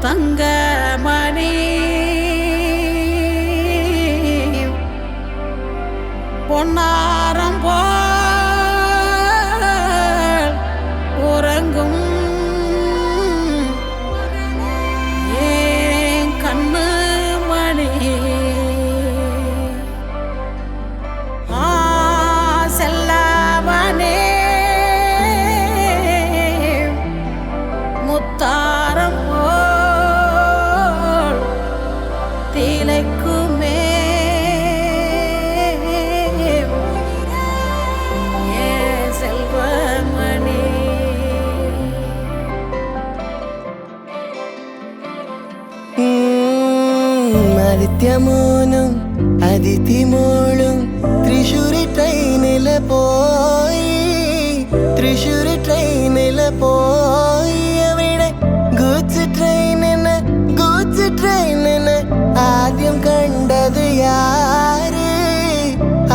தங்கமணி பொன்னாரம் போல் உறங்கும் ஏன் கண்ணு மணி செல்லவனே முத்தாரம் போல் திளைக்குமே ஏ செல்வமணி ആദിത്യമോനും അതിഥിമോളും തൃശ്ശൂർ ട്രെയിനില് പോയി തൃശ്ശൂർ ട്രെയിനില് പോയി അവിടെ ഗൂഡ്സ് ട്രെയിനിന് ആദ്യം കണ്ടത് യാര്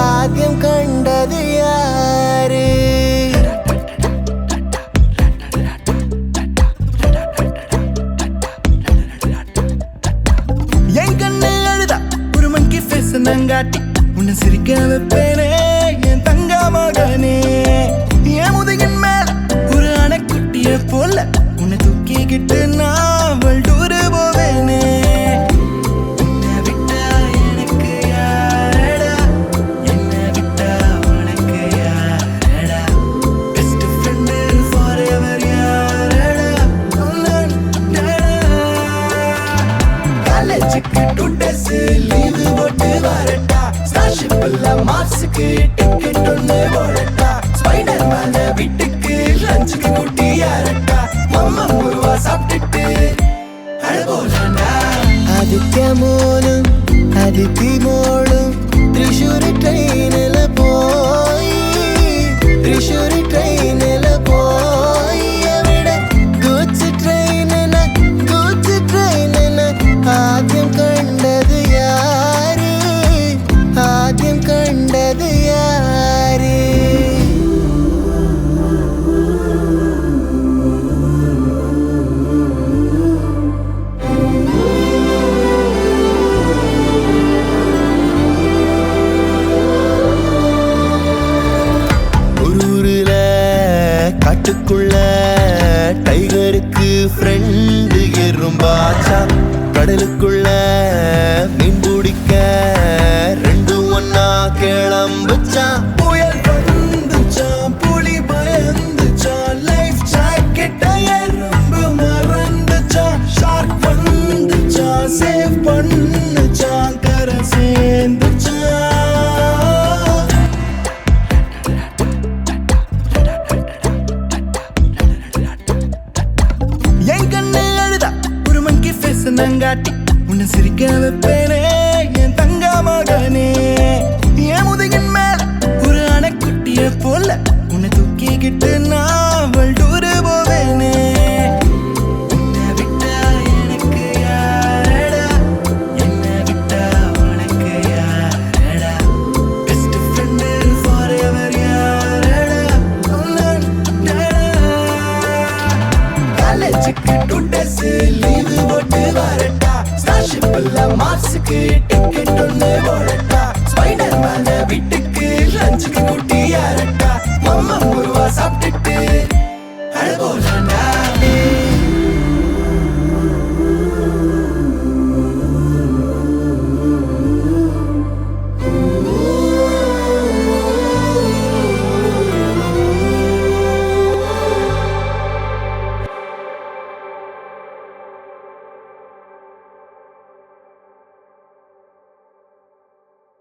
ആദ്യം കണ്ടത് യാര് நங்காட்டி உன்னை சிரிக்க வைப்பேனே என் தங்க மகனே என் முதுகின் மேல ஒரு அணைக்குட்டிய போல உன்னை தூக்கிக்கிட்டு நான் வல்டூரு போவேனே உன்னை விட்டா எனக்கு யாரடா என்னை விட்டா உனக்கு யாரடா பெஸ்ட் ஃப்ரெண்ட் ஃபார் எவர் யாரடா காலேஜுக்கு 2 days லீவு போட்டு வரட்டா ஸ்டார்ஷிப்ல மார்ஸுக்கு டிக்கெட் ஒன்று போடட்டா ஸ்பைடர் மேன வீட்டுக்கு லஞ்சுக்கு கூட்டி யாரட்டா மம்மா முருவா சாப்பிட்டுட்டு அழகோலண்டா ஆதித்യമോനും அதிதிமோளும் തൃശ്ശൂർ ട്രെയിനിൽ പോയി തൃശ്ശൂർ ട്രെയിനിൽ പോയി അവിടെ ഗൂഡ്സ് ട്രെയിനിന് ആദ്യം കണ്ടത് യാര് ആദ്യം കണ്ടത് യാര് ஒரு ஊருல காட்டுக்குள்ள டைகருக்கு ஃப்ரெண்டு எறும்பாச்சா கடலுக்குள்ள மீன் பிடிக்க ரெண்டும் ஒன்னா கிளம்புச்சான் புயல் வந்துச்சான் புலி பயந்துச்சான் லைஃப் ஜாக்கெட்ட எறும்பு மறந்துச்சான் ஷார்க் வந்துச்சான் சேவ்